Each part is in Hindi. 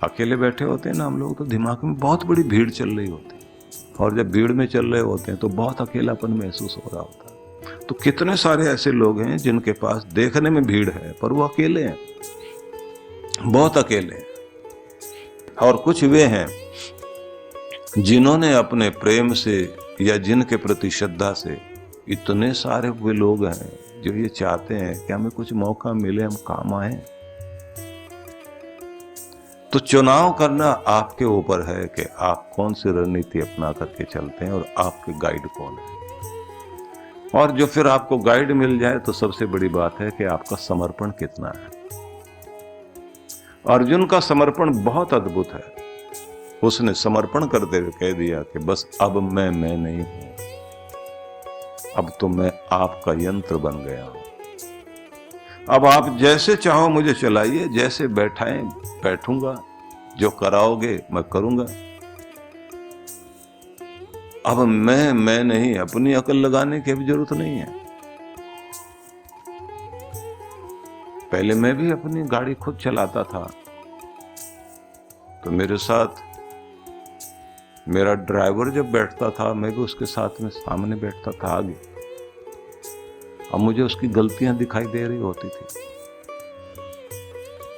अकेले बैठे होते हैं ना हम लोग, तो दिमाग में बहुत बड़ी भीड़ चल रही होती है, और जब भीड़ में चल रहे होते हैं तो बहुत अकेलापन महसूस हो रहा होता है। तो कितने सारे ऐसे लोग हैं जिनके पास देखने में भीड़ है पर वो अकेले हैं, बहुत अकेले हैं। और कुछ वे हैं जिन्होंने अपने प्रेम से या जिनके प्रति श्रद्धा से, इतने सारे वे लोग हैं जो ये चाहते हैं कि हमें कुछ मौका मिले, हम काम आए। तो चुनाव करना आपके ऊपर है कि आप कौन सी रणनीति अपना करके चलते हैं और आपके गाइड कौन है। और जो फिर आपको गाइड मिल जाए तो सबसे बड़ी बात है कि आपका समर्पण कितना है। अर्जुन का समर्पण बहुत अद्भुत है। उसने समर्पण करते हुए कह दिया कि बस अब मैं नहीं हूं, अब तो मैं आपका यंत्र बन गया हूं। अब आप जैसे चाहो मुझे चलाइए, जैसे बैठाएं बैठूंगा, जो कराओगे मैं करूंगा। अब मैं नहीं, अपनी अकल लगाने की भी जरूरत नहीं है। पहले मैं भी अपनी गाड़ी खुद चलाता था, तो मेरे साथ मेरा ड्राइवर जब बैठता था मैं भी उसके साथ में सामने बैठता था आगे। अब मुझे उसकी गलतियां दिखाई दे रही होती थी,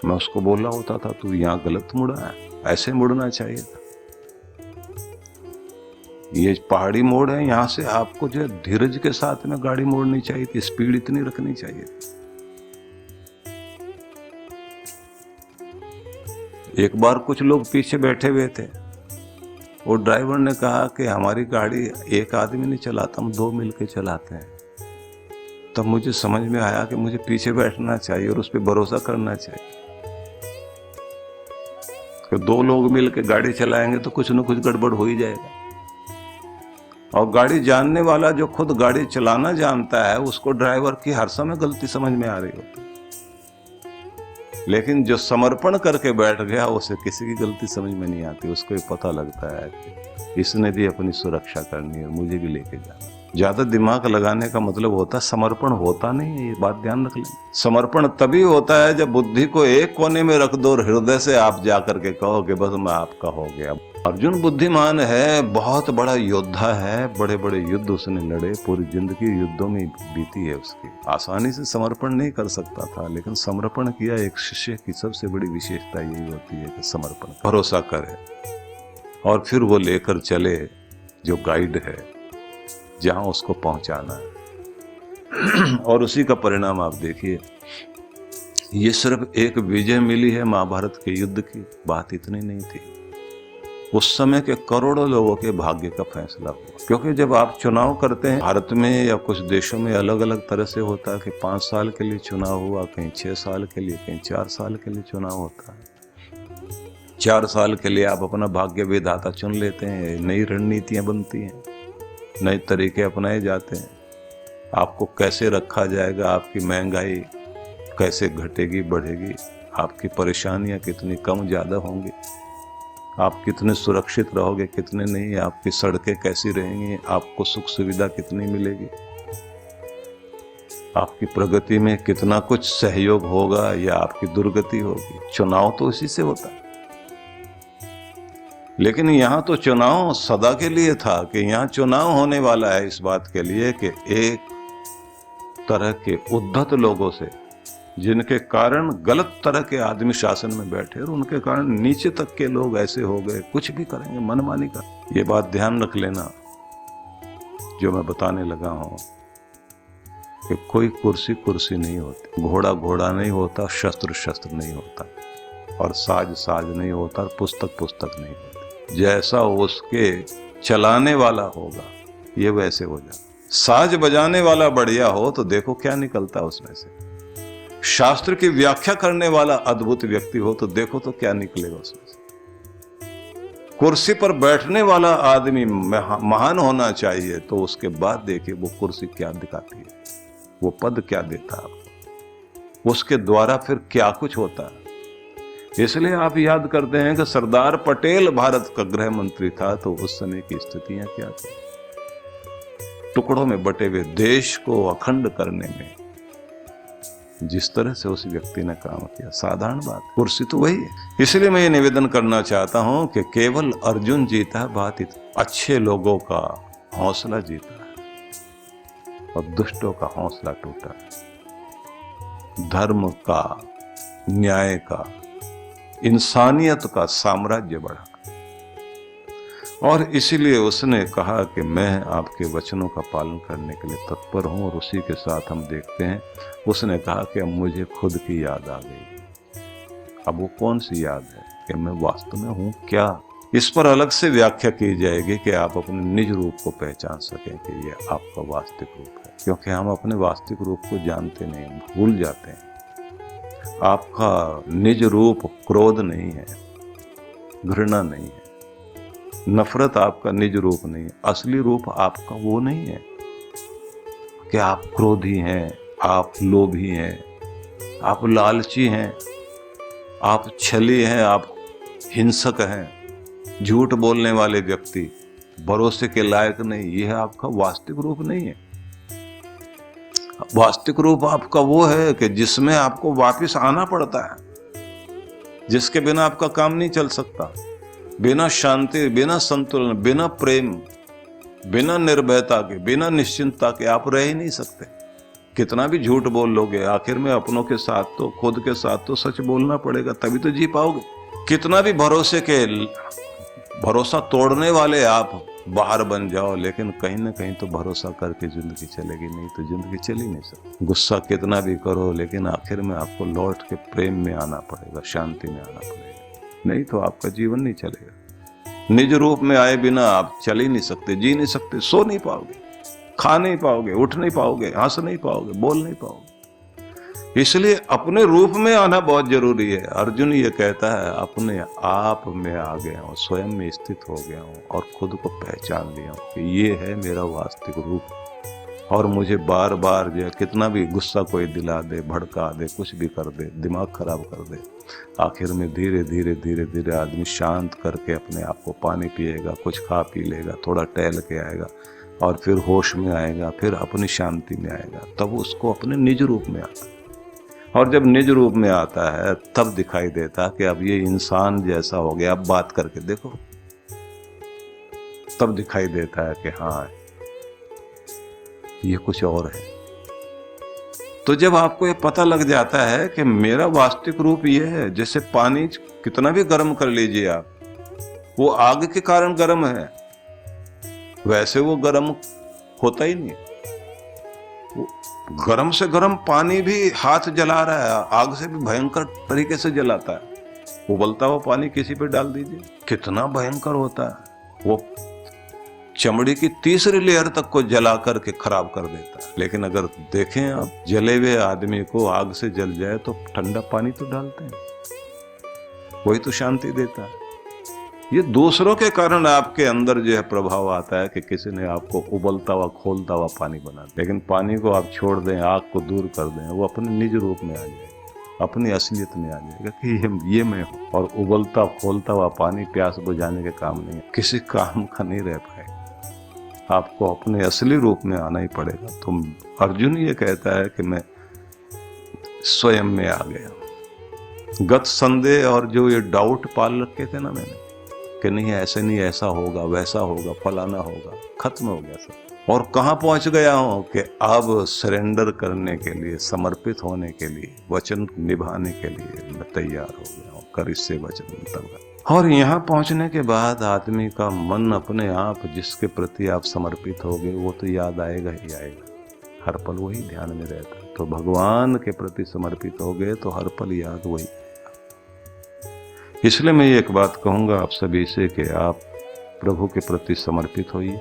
मैं उसको बोला होता था तू यहां गलत मुड़ा है, ऐसे मुड़ना चाहिए था, ये पहाड़ी मोड़ है, यहां से आपको जो धीरज के साथ में गाड़ी मोड़नी चाहिए थी, स्पीड इतनी रखनी चाहिए थी। एक बार कुछ लोग पीछे बैठे हुए थे, वो ड्राइवर ने कहा कि हमारी गाड़ी एक आदमी नहीं चलाता, हम दो मिलके चलाते हैं। तब मुझे समझ में आया कि मुझे पीछे बैठना चाहिए और उस पर भरोसा करना चाहिए कि दो लोग मिलके गाड़ी चलाएंगे तो कुछ न कुछ गड़बड़ हो ही जाएगा। और गाड़ी जानने वाला जो खुद गाड़ी चलाना जानता है, उसको ड्राइवर की हर समय गलती समझ में आ रही होती है, लेकिन जो समर्पण करके बैठ गया उसे किसी की गलती समझ में नहीं आती। उसको ये पता लगता है कि इसने भी अपनी सुरक्षा करनी है, मुझे भी लेके जाना। ज्यादा दिमाग लगाने का मतलब होता है समर्पण होता नहीं है, ये बात ध्यान रख लें। समर्पण तभी होता है जब बुद्धि को एक कोने में रख दो और हृदय से आप जाकर के कहो कि बस मैं आपका हो गया। अर्जुन बुद्धिमान है, बहुत बड़ा योद्धा है, बड़े बड़े युद्ध उसने लड़े, पूरी जिंदगी युद्धों में बीती है उसकी। आसानी से समर्पण नहीं कर सकता था, लेकिन समर्पण किया। एक शिष्य की सबसे बड़ी विशेषता यही होती है कि समर्पण, भरोसा करे और फिर वो लेकर चले जो गाइड है जहां उसको पहुंचाना है। और उसी का परिणाम आप देखिए, ये सिर्फ एक विजय मिली है महाभारत के युद्ध की, बात इतनी नहीं थी। उस समय के करोड़ों लोगों के भाग्य का फैसला हुआ। क्योंकि जब आप चुनाव करते हैं, भारत में या कुछ देशों में अलग अलग तरह से होता है कि 5 साल के लिए चुनाव हुआ, कहीं 6 साल के लिए, कहीं 4 साल के लिए चुनाव होता है। 4 साल के लिए आप अपना भाग्य विधाता चुन लेते हैं, नई रणनीतियां बनती हैं, नए तरीके अपनाए जाते हैं। आपको कैसे रखा जाएगा, आपकी महंगाई कैसे घटेगी बढ़ेगी, आपकी परेशानियां कितनी कम ज्यादा होंगी, आप कितने सुरक्षित रहोगे कितने नहीं, आपकी सड़कें कैसी रहेंगी, आपको सुख सुविधा कितनी मिलेगी, आपकी प्रगति में कितना कुछ सहयोग होगा या आपकी दुर्गति होगी। चुनाव तो इसी से होता है। लेकिन यहाँ तो चुनाव सदा के लिए था कि यहाँ चुनाव होने वाला है इस बात के लिए कि एक तरह के उद्धत लोगों से, जिनके कारण गलत तरह के आदमी शासन में बैठे और उनके कारण नीचे तक के लोग ऐसे हो गए, कुछ भी करेंगे, मनमानी का। ये बात ध्यान रख लेना जो मैं बताने लगा हूं कि कोई कुर्सी कुर्सी नहीं होती, घोड़ा घोड़ा नहीं होता, शस्त्र शस्त्र नहीं होता, और साज साज नहीं होता, और पुस्तक पुस्तक नहीं होती। जैसा उसके चलाने वाला होगा ये वैसे हो जाए। साज बजाने वाला बढ़िया हो तो देखो क्या निकलता है उसमें से। शास्त्र की व्याख्या करने वाला अद्भुत व्यक्ति हो तो देखो तो क्या निकलेगा उसमें से। कुर्सी पर बैठने वाला आदमी महान होना चाहिए, तो उसके बाद देखिए वो कुर्सी क्या दिखाती है, वो पद क्या देता है, उसके द्वारा फिर क्या कुछ होता है। इसलिए आप याद करते हैं कि सरदार पटेल भारत का गृह मंत्री था, तो उस समय की स्थितियां क्या थी। टुकड़ों में बटे हुए देश को अखंड करने में जिस तरह से उस व्यक्ति ने काम किया। साधारण बात, कुर्सी तो वही है। इसलिए मैं ये निवेदन करना चाहता हूं कि केवल अर्जुन जीता है, बात अच्छे लोगों का हौसला जीता है और दुष्टों का हौसला टूटा है। धर्म का, न्याय का, इंसानियत का साम्राज्य बढ़ा और इसीलिए उसने कहा कि मैं आपके वचनों का पालन करने के लिए तत्पर हूं। और उसी के साथ हम देखते हैं उसने कहा कि अब मुझे खुद की याद आ गई। अब वो कौन सी याद है कि मैं वास्तव में हूं क्या? इस पर अलग से व्याख्या की जाएगी कि आप अपने निज रूप को पहचान सकें कि ये आपका वास्तविक रूप है, क्योंकि हम अपने वास्तविक रूप को जानते नहीं, भूल जाते हैं। आपका निज रूप क्रोध नहीं है, घृणा नहीं है, नफरत आपका निज रूप नहीं है। असली रूप आपका वो नहीं है कि आप क्रोधी हैं, आप लोभी हैं, आप लालची हैं, आप छली हैं, आप हिंसक हैं, झूठ बोलने वाले व्यक्ति, भरोसे के लायक नहीं। यह आपका वास्तविक रूप नहीं है। वास्तविक रूप आपका वो है कि जिसमें आपको वापस आना पड़ता है, जिसके बिना आपका काम नहीं चल सकता। बिना शांति, बिना संतुलन, बिना प्रेम, बिना निर्भयता के, बिना निश्चिंतता के आप रह ही नहीं सकते। कितना भी झूठ बोल लोगे, आखिर में अपनों के साथ तो, खुद के साथ तो सच बोलना पड़ेगा, तभी तो जी पाओगे। कितना भी भरोसा तोड़ने वाले आप बाहर बन जाओ, लेकिन कहीं ना कहीं तो भरोसा करके जिंदगी चलेगी, नहीं तो जिंदगी चल ही नहीं सकती। गुस्सा कितना भी करो, लेकिन आखिर में आपको लौट के प्रेम में आना पड़ेगा, शांति में आना पड़ेगा, नहीं तो आपका जीवन नहीं चलेगा। निज रूप में आए बिना आप चल ही नहीं सकते, जी नहीं सकते, सो नहीं पाओगे, खा नहीं पाओगे, उठ नहीं पाओगे, हंस नहीं पाओगे, बोल नहीं पाओगे। इसलिए अपने रूप में आना बहुत जरूरी है। अर्जुन ये कहता है अपने आप में आ गया हूँ, स्वयं में स्थित हो गया हूँ और खुद को पहचान लिया हूँ कि ये है मेरा वास्तविक रूप। और मुझे बार बार जो है कितना भी गुस्सा कोई दिला दे, भड़का दे, कुछ भी कर दे, दिमाग खराब कर दे, आखिर में धीरे धीरे धीरे धीरे आदमी शांत करके अपने आप को पानी पिएगा, कुछ खा पी लेगा, थोड़ा टहल के आएगा और फिर होश में आएगा, फिर अपनी शांति में आएगा, तब उसको अपने निज रूप में आता है। और जब निज रूप में आता है तब दिखाई देता कि अब ये इंसान जैसा हो गया। अब बात करके देखो, तब दिखाई देता है कि हाँ ये कुछ और है। तो जब आपको ये पता लग जाता है कि मेरा वास्तविक रूप ये है, जैसे पानी कितना भी गर्म कर लीजिए आप, वो आग के कारण गर्म है, वैसे वो गर्म होता ही नहीं। गर्म से गर्म पानी भी हाथ जला रहा है, आग से भी भयंकर तरीके से जलाता है। उबलता हुआ पानी किसी पे डाल दीजिए, कितना भयंकर होता है। वो चमड़ी की तीसरी लेयर तक को जला करके खराब कर देता है। लेकिन अगर देखें आप, जले हुए आदमी को आग से जल जाए तो ठंडा पानी तो डालते हैं, वही तो शांति देता है। ये दूसरों के कारण आपके अंदर जो है प्रभाव आता है कि किसी ने आपको उबलता हुआ, खोलता हुआ पानी बना दिया। लेकिन पानी को आप छोड़ दें, आग को दूर कर दें, वो अपने निज रूप में आ जाएगा, अपनी असलियत में आ जाएगा कि ये मैं हूँ। और उबलता खोलता हुआ पानी प्यास बुझाने के काम नहीं है, किसी काम का नहीं रह पाएगा। आपको अपने असली रूप में आना ही पड़ेगा। तो अर्जुन ये कहता है कि मैं स्वयं में आ गया। गत संदेह और जो ये डाउट पाल रखे थे ना मैंने कि नहीं ऐसे नहीं, ऐसा होगा, वैसा होगा, फलाना होगा, खत्म हो गया सब। और कहाँ पहुंच गया हूं कि अब सरेंडर करने के लिए, समर्पित होने के लिए, वचन निभाने के लिए मैं तैयार हो गया हूं। कर इससे वचन तब। और यहाँ पहुंचने के बाद आदमी का मन अपने आप जिसके प्रति आप समर्पित हो गए वो तो याद आएगा ही आएगा, हर पल वही ध्यान में रहता है। तो भगवान के प्रति समर्पित हो गए तो हर पल याद वही। इसलिए मैं एक बात कहूंगा आप सभी से कि आप प्रभु के प्रति समर्पित होइए,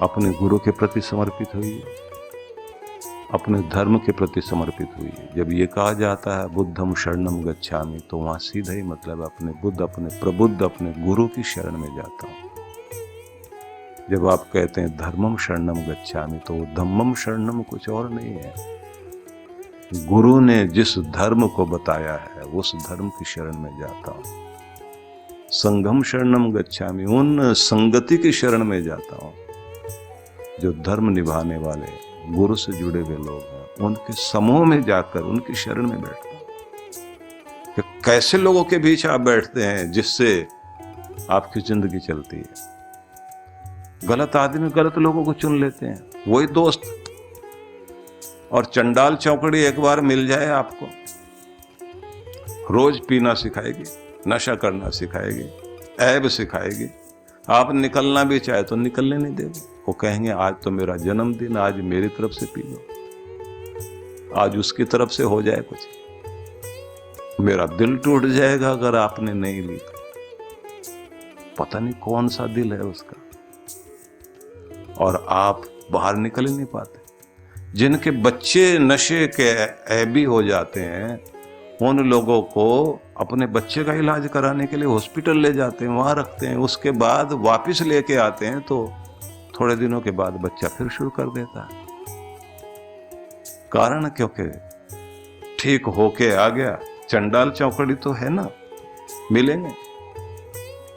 अपने गुरु के प्रति समर्पित होइए, अपने धर्म के प्रति समर्पित होइए। जब ये कहा जाता है बुद्धम शरणम गच्छामि, तो वहां सीधा ही मतलब अपने बुद्ध, अपने प्रबुद्ध, अपने गुरु की शरण में जाता हूं। जब आप कहते हैं धर्मम शरणम गच्छामि, तो धम्मम शरणम कुछ और नहीं है। गुरु ने जिस धर्म को बताया है उस धर्म की शरण में जाता हूं। संघम शरणम गच्छामि, उन संगति की शरण में जाता हूं जो धर्म निभाने वाले, हैं, गुरु से जुड़े हुए लोग हैं, उनके समूह में जाकर उनकी शरण में बैठता हूं। कि कैसे लोगों के बीच आप बैठते हैं जिससे आपकी जिंदगी चलती है। गलत आदमी गलत लोगों को चुन लेते हैं, वही दोस्त। और चंडाल चौकड़ी एक बार मिल जाए आपको, रोज पीना सिखाएगी, नशा करना सिखाएगी, ऐब सिखाएगी। आप निकलना भी चाहे तो निकलने नहीं देगी। वो कहेंगे आज तो मेरा जन्मदिन, आज मेरी तरफ से पी लो, आज उसकी तरफ से हो जाए कुछ, मेरा दिल टूट जाएगा अगर आपने नहीं ली तो। पता नहीं कौन सा दिल है उसका, और आप बाहर निकल ही नहीं पाते। जिनके बच्चे नशे के ऐबी हो जाते हैं, उन लोगों को अपने बच्चे का इलाज कराने के लिए हॉस्पिटल ले जाते हैं, वहां रखते हैं, उसके बाद वापस लेके आते हैं तो थोड़े दिनों के बाद बच्चा फिर शुरू कर देता है। कारण क्योंकि ठीक होके आ गया। चंडाल चौकड़ी तो है ना, मिलेंगे।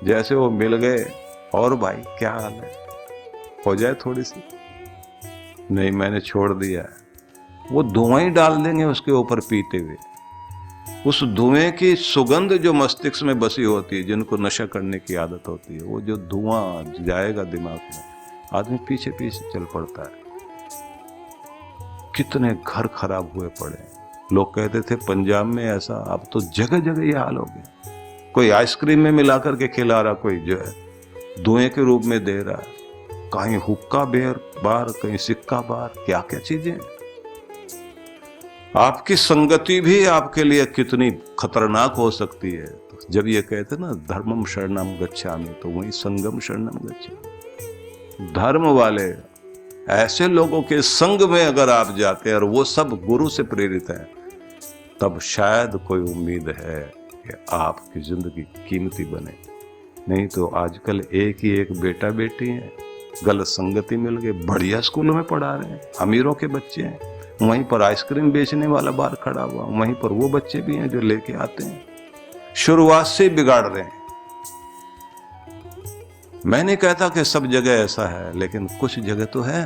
जैसे वो मिल गए, और भाई क्या हाल है, हो जाए थोड़ी सी, नहीं मैंने छोड़ दिया है, वो धुआं ही डाल देंगे उसके ऊपर पीते हुए। उस धुएं की सुगंध जो मस्तिष्क में बसी होती है, जिनको नशा करने की आदत होती है, वो जो धुआं जाएगा दिमाग में, आदमी पीछे पीछे चल पड़ता है। कितने घर खराब हुए पड़े हैं। लोग कहते थे पंजाब में ऐसा, अब तो जगह जगह ये हाल हो गया। कोई आइसक्रीम में मिला करके खिला रहा, कोई जो है धुएं के रूप में दे रहा, कहीं हुक्का बेर बार, कहीं सिक्का बार, क्या क्या चीजें। आपकी संगति भी आपके लिए कितनी खतरनाक हो सकती है। तो जब ये कहते ना धर्मम शरणम गच्छामि, तो वही संगम शरणम गच्छामि। धर्म वाले ऐसे लोगों के संग में अगर आप जाते हैं और वो सब गुरु से प्रेरित हैं, तब शायद कोई उम्मीद है कि आपकी जिंदगी कीमती बने। नहीं तो आजकल एक ही एक बेटा बेटी है, गलत संगति मिल गई, बढ़िया स्कूलों में पढ़ा रहे हैं, अमीरों के बच्चे हैं, वहीं पर आइसक्रीम बेचने वाला बाहर खड़ा हुआ, वहीं पर वो बच्चे भी हैं जो लेके आते हैं। शुरुआत से बिगाड़ रहे हैं। मैं नहीं कहता कि सब जगह ऐसा है, लेकिन कुछ जगह तो है।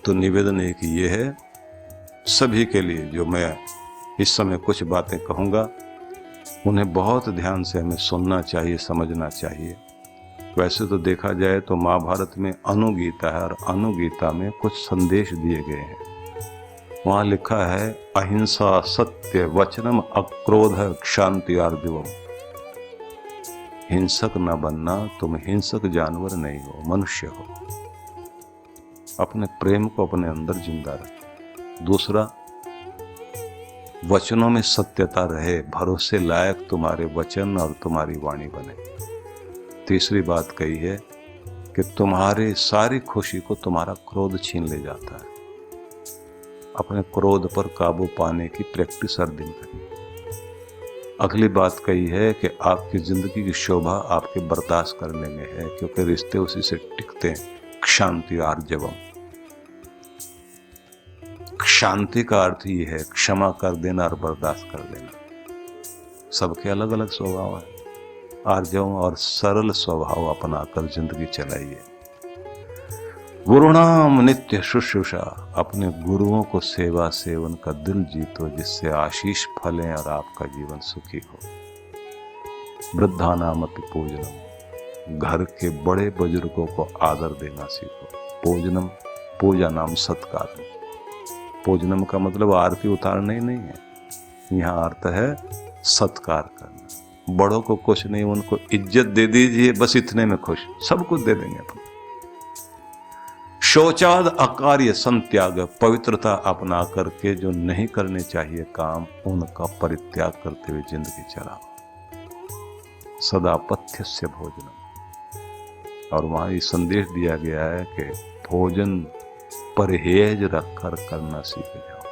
तो निवेदन एक ये है सभी के लिए, जो मैं इस समय कुछ बातें कहूंगा, उन्हें बहुत ध्यान से हमें सुनना चाहिए, समझना चाहिए। वैसे तो देखा जाए तो महाभारत में अनुगीता है, और अनुगीता में कुछ संदेश दिए गए हैं। वहां लिखा है अहिंसा सत्य वचनम अक्रोध क्षांति आर्जवम। हिंसक न बनना, तुम हिंसक जानवर नहीं हो, मनुष्य हो। अपने प्रेम को अपने अंदर जिंदा रखो। दूसरा, वचनों में सत्यता रहे, भरोसे लायक तुम्हारे वचन और तुम्हारी वाणी बने। तीसरी बात कही है कि तुम्हारे सारी खुशी को तुम्हारा क्रोध छीन ले जाता है। अपने क्रोध पर काबू पाने की प्रैक्टिस हर दिन करिए। अगली बात कही है कि आपकी जिंदगी की शोभा आपके बर्दाश्त करने में है, क्योंकि रिश्ते उसी से टिकते हैं। क्षांति आर्जवम। शांति का अर्थ ही है क्षमा कर देना और बर्दाश्त कर देना। सबके अलग अलग स्वभाव है। आर्जव और सरल स्वभाव अपनाकर जिंदगी चलाइए। गुरुनाम नित्य शुश्रूषा। अपने गुरुओं को सेवा से उनका दिल जीतो, जिससे आशीष फलें और आपका जीवन सुखी हो। वृद्धानाम अपि पूजनम। घर के बड़े बुजुर्गों को आदर देना सीखो। पूजनम, पूजा नाम सत्कार। पूजनम का मतलब आरती उतारना ही नहीं है, यहाँ अर्थ है सत्कार करना। बड़ों को कुछ नहीं, उनको इज्जत दे दीजिए, बस इतने में खुश, सब कुछ दे देंगे अपन। शौचाद अकार्य संत्याग। पवित्रता अपना करके जो नहीं करने चाहिए काम, उनका परित्याग करते हुए जिंदगी चलाओ। सदा पथ्यस्य भोजनम। और वहां ये संदेश दिया गया है कि भोजन परहेज रखकर करना सीख जाओ।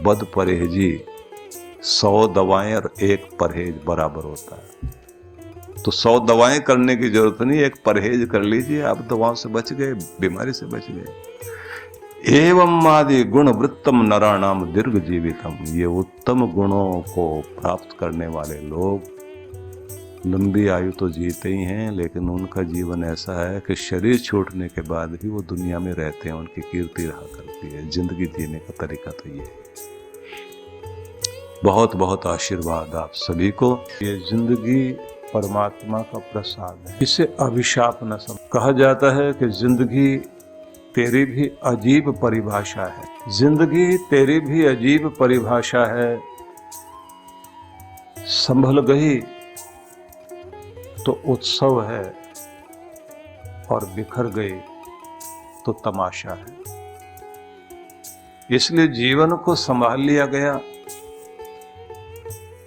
बद परहेजी 100 दवाएं और 1 परहेज बराबर होता है। तो 100 दवाएं करने की जरूरत नहीं, 1 परहेज कर लीजिए, आप दवाओं से बच गए, बीमारी से बच गए। एवं आदि गुण वृत्तम नराणाम दीर्घ जीवितम। ये उत्तम गुणों को प्राप्त करने वाले लोग लंबी आयु तो जीते ही हैं, लेकिन उनका जीवन ऐसा है कि शरीर छूटने के बाद भी वो दुनिया में रहते हैं, उनकी कीर्ति रहा करती है। जिंदगी जीने का तरीका तो ये है। बहुत बहुत आशीर्वाद आप सभी को। ये जिंदगी परमात्मा का प्रसाद है, इसे अभिशाप न समझ। कहा जाता है कि जिंदगी तेरी भी अजीब परिभाषा है, जिंदगी तेरी भी अजीब परिभाषा है, संभल गई तो उत्सव है और बिखर गई तो तमाशा है। इसलिए जीवन को संभाल लिया गया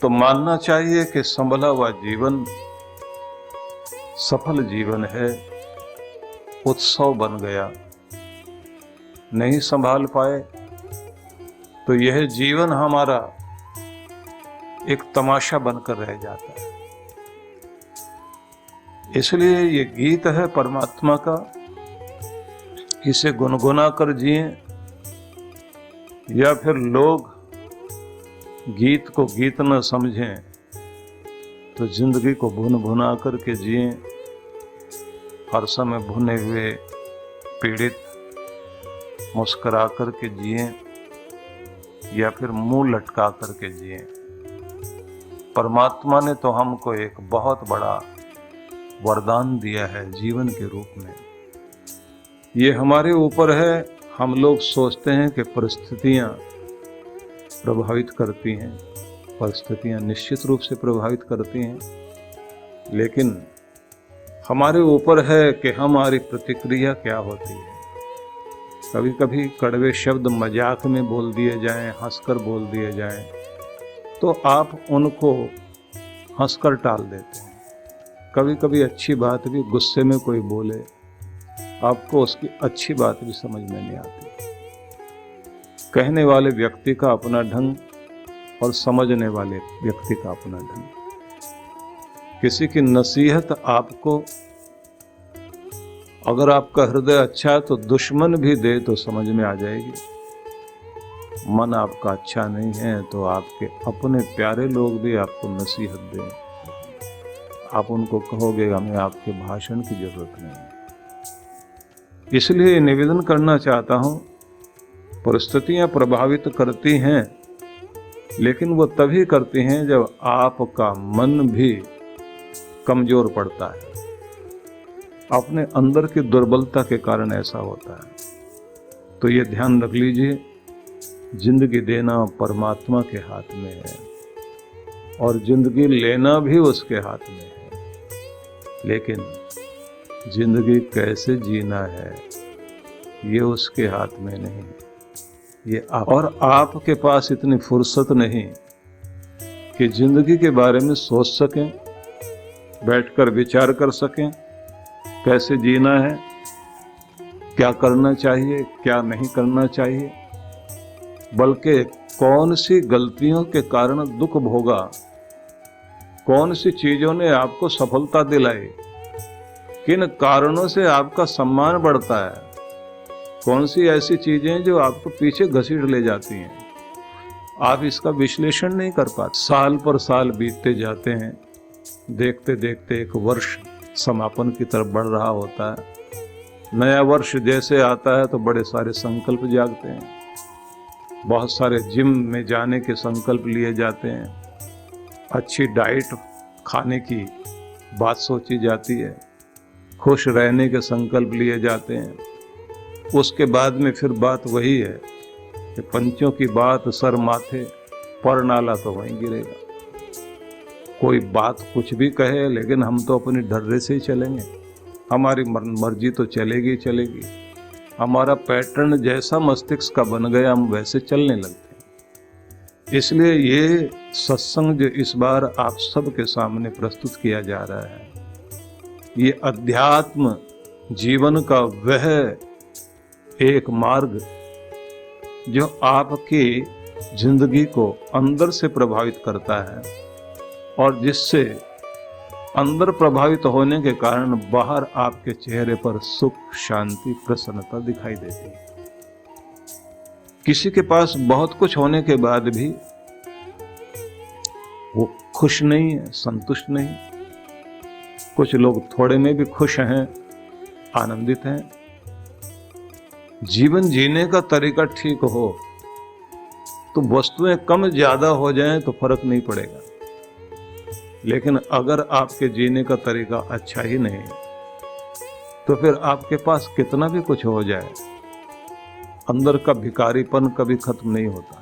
तो मानना चाहिए कि संभला हुआ जीवन सफल जीवन है, उत्सव बन गया। नहीं संभाल पाए तो यह जीवन हमारा एक तमाशा बनकर रह जाता है। इसलिए ये गीत है परमात्मा का, इसे गुनगुना कर जिए, या फिर लोग गीत को गीत न समझें तो जिंदगी को भुन भुना करके जिए, हर समय भुने हुए पीड़ित मुस्कुरा करके जिए, या फिर मुंह लटका करके जिए। परमात्मा ने तो हमको एक बहुत बड़ा वरदान दिया है जीवन के रूप में। ये हमारे ऊपर है। हम लोग सोचते हैं कि परिस्थितियां प्रभावित करती हैं, परिस्थितियां निश्चित रूप से प्रभावित करती हैं, लेकिन हमारे ऊपर है कि हमारी प्रतिक्रिया क्या होती है। कभी कभी कड़वे शब्द मजाक में बोल दिए जाएं, हंसकर बोल दिए जाएं, तो आप उनको हंसकर टाल देते हैं। कभी कभी अच्छी बात भी गुस्से में कोई बोले, आपको उसकी अच्छी बात भी समझ में नहीं आती। कहने वाले व्यक्ति का अपना ढंग और समझने वाले व्यक्ति का अपना ढंग। किसी की नसीहत आपको, अगर आपका हृदय अच्छा है तो दुश्मन भी दे तो समझ में आ जाएगी। मन आपका अच्छा नहीं है तो आपके अपने प्यारे लोग भी आपको नसीहत दें, आप उनको कहोगे हमें आपके भाषण की जरूरत नहीं है। इसलिए निवेदन करना चाहता हूं, परिस्थितियां प्रभावित करती हैं, लेकिन वो तभी करती हैं जब आपका मन भी कमजोर पड़ता है। अपने अंदर की दुर्बलता के कारण ऐसा होता है। तो ये ध्यान रख लीजिए, जिंदगी देना परमात्मा के हाथ में है और जिंदगी लेना भी उसके हाथ में है, लेकिन जिंदगी कैसे जीना है ये उसके हाथ में नहीं। ये और आपके पास इतनी फुर्सत नहीं कि जिंदगी के बारे में सोच सकें, बैठकर विचार कर सकें कैसे जीना है, क्या करना चाहिए, क्या नहीं करना चाहिए, बल्कि कौन सी गलतियों के कारण दुख भोगा, कौन सी चीजों ने आपको सफलता दिलाई, किन कारणों से आपका सम्मान बढ़ता है, कौन सी ऐसी चीजें जो आपको पीछे घसीट ले जाती हैं, आप इसका विश्लेषण नहीं कर पाते। साल पर साल बीतते जाते हैं, देखते देखते एक वर्ष समापन की तरफ बढ़ रहा होता है। नया वर्ष जैसे आता है तो बड़े सारे संकल्प जागते हैं, बहुत सारे जिम में जाने के संकल्प लिए जाते हैं, अच्छी डाइट खाने की बात सोची जाती है, खुश रहने के संकल्प लिए जाते हैं। उसके बाद में फिर बात वही है कि पंचों की बात सर माथे पर नाला तो वहीं गिरेगा। कोई बात कुछ भी कहे, लेकिन हम तो अपने ढर्रे से ही चलेंगे, हमारी मर्जी तो चलेगी चलेगी। हमारा पैटर्न जैसा मस्तिष्क का बन गया, हम वैसे चलने लगते हैं। इसलिए ये सत्संग जो इस बार आप सबके सामने प्रस्तुत किया जा रहा है, ये अध्यात्म जीवन का वह एक मार्ग जो आपकी जिंदगी को अंदर से प्रभावित करता है और जिससे अंदर प्रभावित होने के कारण बाहर आपके चेहरे पर सुख, शांति, प्रसन्नता दिखाई देती है। किसी के पास बहुत कुछ होने के बाद भी वो खुश नहीं है, संतुष्ट नहीं, कुछ लोग थोड़े में भी खुश हैं, आनंदित हैं। जीवन जीने का तरीका ठीक हो तो वस्तुएं कम ज्यादा हो जाएं तो फर्क नहीं पड़ेगा, लेकिन अगर आपके जीने का तरीका अच्छा ही नहीं तो फिर आपके पास कितना भी कुछ हो जाए, अंदर का भिखारीपन कभी खत्म नहीं होता।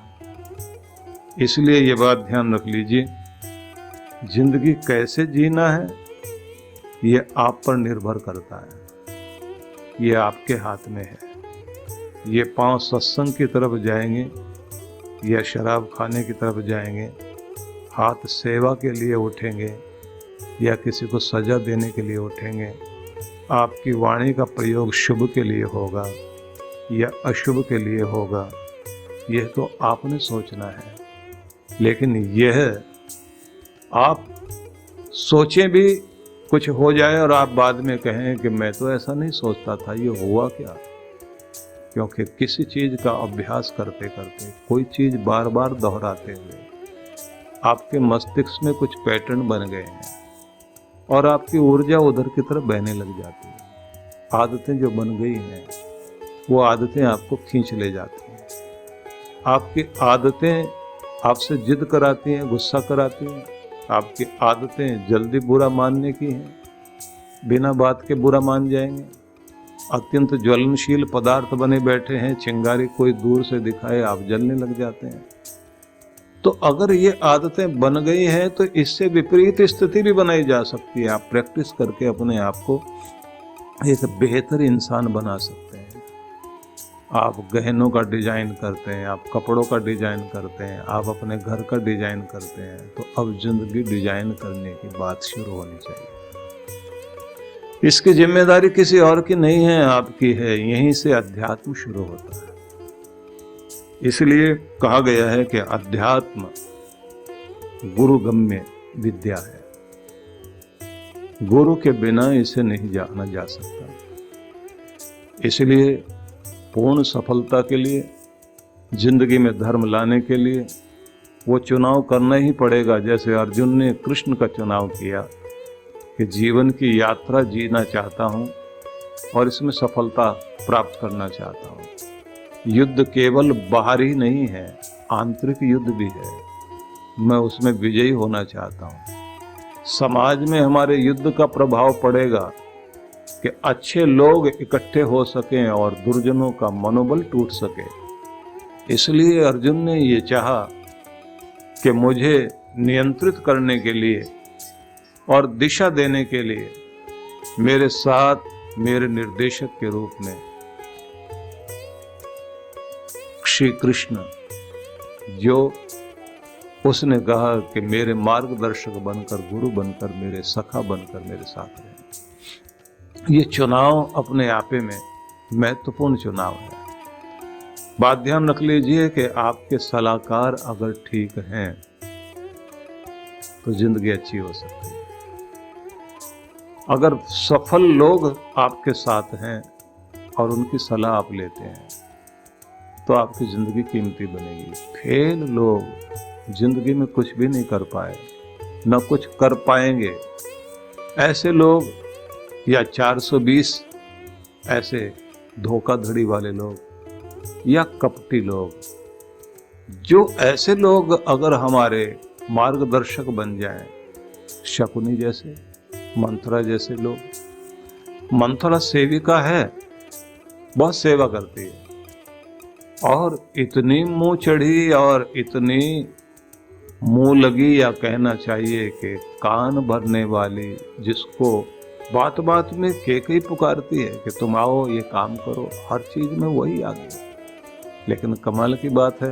इसलिए ये बात ध्यान रख लीजिए, जिंदगी कैसे जीना है ये आप पर निर्भर करता है, ये आपके हाथ में है। ये पांव सत्संग की तरफ जाएंगे या शराब खाने की तरफ जाएंगे, हाथ सेवा के लिए उठेंगे या किसी को सजा देने के लिए उठेंगे, आपकी वाणी का प्रयोग शुभ के लिए होगा या अशुभ के लिए होगा, यह तो आपने सोचना है। लेकिन यह आप सोचें भी कुछ हो जाए और आप बाद में कहें कि मैं तो ऐसा नहीं सोचता था, ये हुआ क्या? क्योंकि किसी चीज का अभ्यास करते करते, कोई चीज बार बार दोहराते हुए आपके मस्तिष्क में कुछ पैटर्न बन गए हैं और आपकी ऊर्जा उधर की तरफ बहने लग जाती है। आदतें जो बन गई हैं वो आदतें आपको खींच ले जाती हैं। आपकी आदतें आपसे जिद कराती हैं, गुस्सा कराती हैं। आपकी आदतें जल्दी बुरा मानने की हैं, बिना बात के बुरा मान जाएंगे। अत्यंत ज्वलनशील पदार्थ बने बैठे हैं, चिंगारी कोई दूर से दिखाए आप जलने लग जाते हैं। तो अगर ये आदतें बन गई हैं तो इससे विपरीत स्थिति भी बनाई जा सकती है। आप प्रैक्टिस करके अपने आप को एक बेहतर इंसान बना सकते हैं। आप गहनों का डिजाइन करते हैं, आप कपड़ों का डिजाइन करते हैं, आप अपने घर का डिजाइन करते हैं, तो अब जिंदगी डिजाइन करने की बात शुरू होनी चाहिए। इसकी जिम्मेदारी किसी और की नहीं है, आपकी है। यहीं से अध्यात्म शुरू होता है। इसलिए कहा गया है कि अध्यात्म गुरुगम्य विद्या है, गुरु के बिना इसे नहीं जाना जा सकता। इसलिए पूर्ण सफलता के लिए, जिंदगी में धर्म लाने के लिए वो चुनाव करना ही पड़ेगा। जैसे अर्जुन ने कृष्ण का चुनाव किया कि जीवन की यात्रा जीना चाहता हूँ और इसमें सफलता प्राप्त करना चाहता हूँ। युद्ध केवल बाहरी नहीं है, आंतरिक युद्ध भी है। मैं उसमें विजयी होना चाहता हूँ। समाज में हमारे युद्ध का प्रभाव पड़ेगा कि अच्छे लोग इकट्ठे हो सकें और दुर्जनों का मनोबल टूट सके। इसलिए अर्जुन ने ये चाहा कि मुझे नियंत्रित करने के लिए और दिशा देने के लिए मेरे साथ मेरे निर्देशक के रूप में श्री कृष्ण, जो उसने कहा कि मेरे मार्गदर्शक बनकर, गुरु बनकर, मेरे सखा बनकर मेरे साथ रहे। ये चुनाव अपने आपे में महत्वपूर्ण चुनाव है। बात ध्यान रख लीजिए कि आपके सलाहकार अगर ठीक हैं तो जिंदगी अच्छी हो सकती है। अगर सफल लोग आपके साथ हैं और उनकी सलाह आप लेते हैं तो आपकी जिंदगी कीमती बनेगी। फेल लोग जिंदगी में कुछ भी नहीं कर पाए, न कुछ कर पाएंगे। ऐसे लोग या 420 ऐसे धोखाधड़ी वाले लोग या कपटी लोग, जो ऐसे लोग अगर हमारे मार्गदर्शक बन जाएं, शकुनी जैसे, मंथरा जैसे लोग। मंथरा सेविका है, बहुत सेवा करती है और इतनी मुंह चढ़ी और इतनी मुंह लगी, या कहना चाहिए कि कान भरने वाली, जिसको बात बात में कई पुकारती है कि तुम आओ, ये काम करो, हर चीज में वही आ गई। लेकिन कमाल की बात है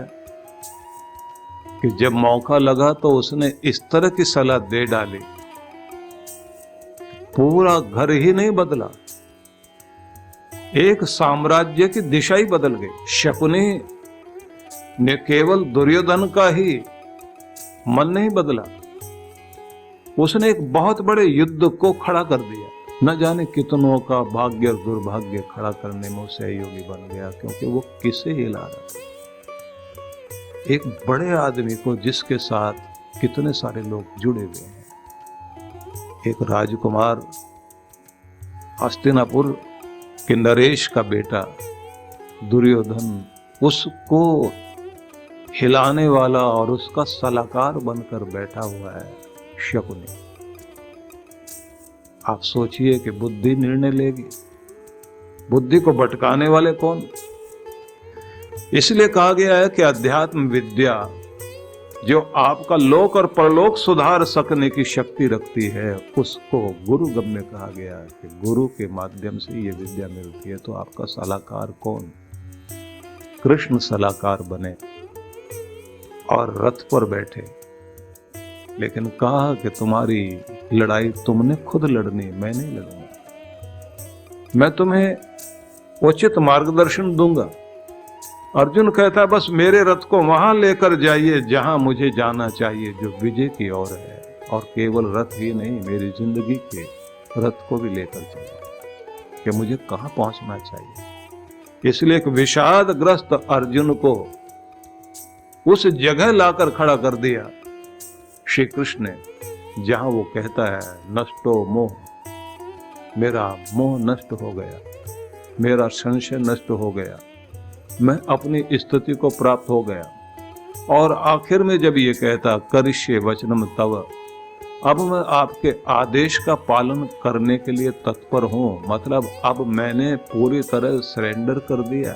कि जब मौका लगा तो उसने इस तरह की सलाह दे डाली, पूरा घर ही नहीं बदला, एक साम्राज्य की दिशा ही बदल गई। शकुनी ने केवल दुर्योधन का ही मन नहीं बदला, उसने एक बहुत बड़े युद्ध को खड़ा कर दिया। न जाने कितनों का भाग्य और दुर्भाग्य खड़ा करने में सहयोगी बन गया, क्योंकि वो किसे हिला रहा था। एक बड़े आदमी को जिसके साथ कितने सारे लोग जुड़े हुए हैं, एक राजकुमार हस्तिनापुर के नरेश का बेटा दुर्योधन उसको हिलाने वाला और उसका सलाहकार बनकर बैठा हुआ है शकुनी। आप सोचिए कि बुद्धि निर्णय लेगी, बुद्धि को भटकाने वाले कौन? इसलिए कहा गया है कि अध्यात्म विद्या जो आपका लोक और परलोक सुधार सकने की शक्ति रखती है उसको गुरु गम्य कहा गया है कि गुरु के माध्यम से ये विद्या मिलती है। तो आपका सलाहकार कौन? कृष्ण सलाहकार बने और रथ पर बैठे, लेकिन कहा कि तुम्हारी लड़ाई तुमने खुद लड़नी, मैं नहीं लड़ूंगा, मैं तुम्हें उचित मार्गदर्शन दूंगा। अर्जुन कहता बस मेरे रथ को वहां लेकर जाइए जहां मुझे जाना चाहिए, जो विजय की ओर है, और केवल रथ ही नहीं मेरी जिंदगी के रथ को भी लेकर चलिए कि मुझे कहां पहुंचना चाहिए। इसलिए एक विषादग्रस्त अर्जुन को उस जगह लाकर खड़ा कर दिया श्री कृष्ण ने जहां वो कहता है नष्टो मोह, मेरा मोह नष्ट हो गया, मेरा संशय नष्ट हो गया, मैं अपनी स्थिति को प्राप्त हो गया। और आखिर में जब ये कहता करिष्ये वचनम तव, अब मैं आपके आदेश का पालन करने के लिए तत्पर हूं, मतलब अब मैंने पूरी तरह सरेंडर कर दिया।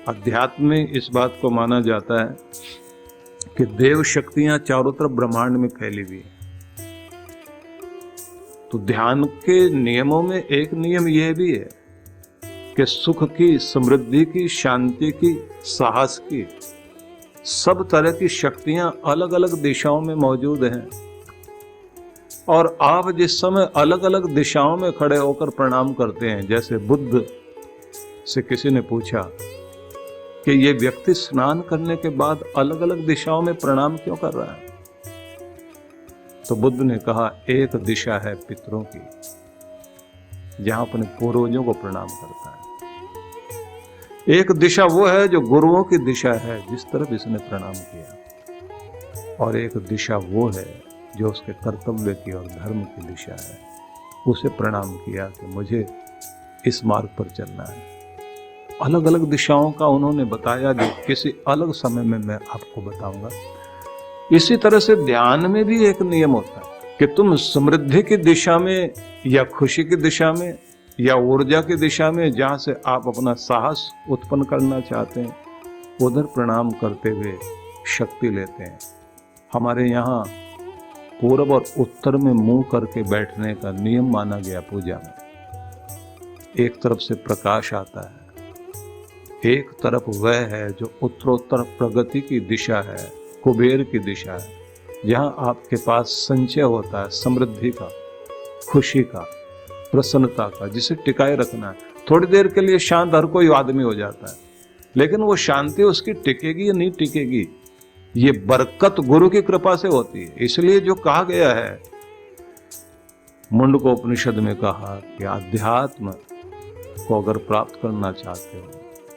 अध्यात्म में इस बात को माना जाता है कि देव शक्तियां चारों तरफ ब्रह्मांड में फैली हुई है। तो ध्यान के नियमों में एक नियम यह भी है कि सुख की, समृद्धि की, शांति की, साहस की, सब तरह की शक्तियां अलग अलग दिशाओं में मौजूद हैं। और आप जिस समय अलग अलग दिशाओं में खड़े होकर प्रणाम करते हैं, जैसे बुद्ध से किसी ने पूछा कि ये व्यक्ति स्नान करने के बाद अलग अलग दिशाओं में प्रणाम क्यों कर रहा है, तो बुद्ध ने कहा एक दिशा है पितरों की, जहां अपने पूर्वजों को प्रणाम करता है। एक दिशा वो है जो गुरुओं की दिशा है, जिस तरफ इसने प्रणाम किया, और एक दिशा वो है जो उसके कर्तव्य की और धर्म की दिशा है, उसे प्रणाम किया कि मुझे इस मार्ग पर चलना है। अलग अलग दिशाओं का उन्होंने बताया, जो किसी अलग समय में मैं आपको बताऊंगा। इसी तरह से ध्यान में भी एक नियम होता है कि तुम समृद्धि की दिशा में या खुशी की दिशा में या ऊर्जा की दिशा में, जहां से आप अपना साहस उत्पन्न करना चाहते हैं, उधर प्रणाम करते हुए शक्ति लेते हैं। हमारे यहाँ पूर्व और उत्तर में मुंह करके बैठने का नियम माना गया पूजा में। एक तरफ से प्रकाश आता है, एक तरफ वह है जो उत्तरोत्तर प्रगति की दिशा है, कुबेर की दिशा है, जहां आपके पास संचय होता है समृद्धि का, खुशी का, प्रसन्नता का, जिसे टिकाए रखना है। थोड़ी देर के लिए शांत हर कोई आदमी हो जाता है, लेकिन वो शांति उसकी टिकेगी या नहीं टिकेगी, ये बरकत गुरु की कृपा से होती है। इसलिए जो कहा गया है, मुंडकोपनिषद में कहा कि अध्यात्म को अगर प्राप्त करना चाहते हो,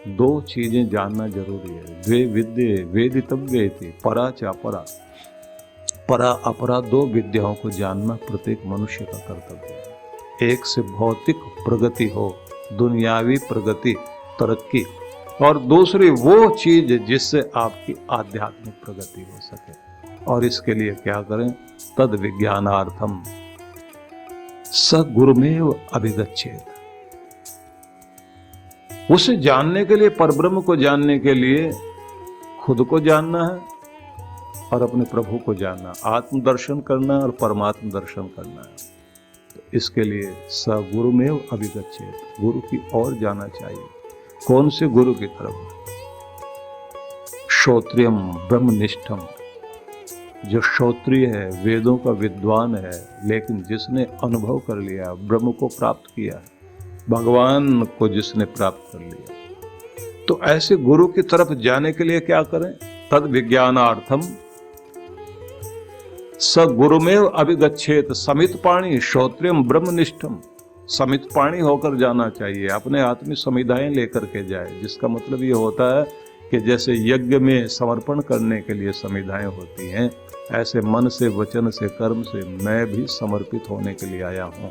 दो चीजें जानना जरूरी है। द्वे विद्ये वेदितव्ये थी, परा च अपरा। परा अपरा दो विद्याओं को जानना प्रत्येक मनुष्य का कर्तव्य है। एक से भौतिक प्रगति हो, दुनियावी प्रगति, तरक्की, और दूसरी वो चीज जिससे आपकी आध्यात्मिक प्रगति हो सके। और इसके लिए क्या करें? तद विज्ञानार्थम स गुरुमेव अभिगच्छेत। उसे जानने के लिए, परब्रह्म को जानने के लिए खुद को जानना है और अपने प्रभु को जानना, आत्मदर्शन करना और परमात्म दर्शन करना है। तो इसके लिए स गुरुमेव अभिगच्छेत, गुरु की ओर जाना चाहिए। कौन से गुरु की तरफ? श्रोत्रियम ब्रह्मनिष्ठम, जो श्रोत्रिय है, वेदों का विद्वान है, लेकिन जिसने अनुभव कर लिया, ब्रह्म को प्राप्त किया, भगवान को जिसने प्राप्त कर लिया। तो ऐसे गुरु की तरफ जाने के लिए क्या करें? तद विज्ञानार्थम स गुरुमेव अभिगच्छेत समित पाणी श्रोत्रियम ब्रह्मनिष्ठम। समित पाणी होकर जाना चाहिए, अपने हाथ में समिधाएं लेकर के जाए, जिसका मतलब ये होता है कि जैसे यज्ञ में समर्पण करने के लिए समिधाएं होती हैं, ऐसे मन से, वचन से, कर्म से मैं भी समर्पित होने के लिए आया हूँ।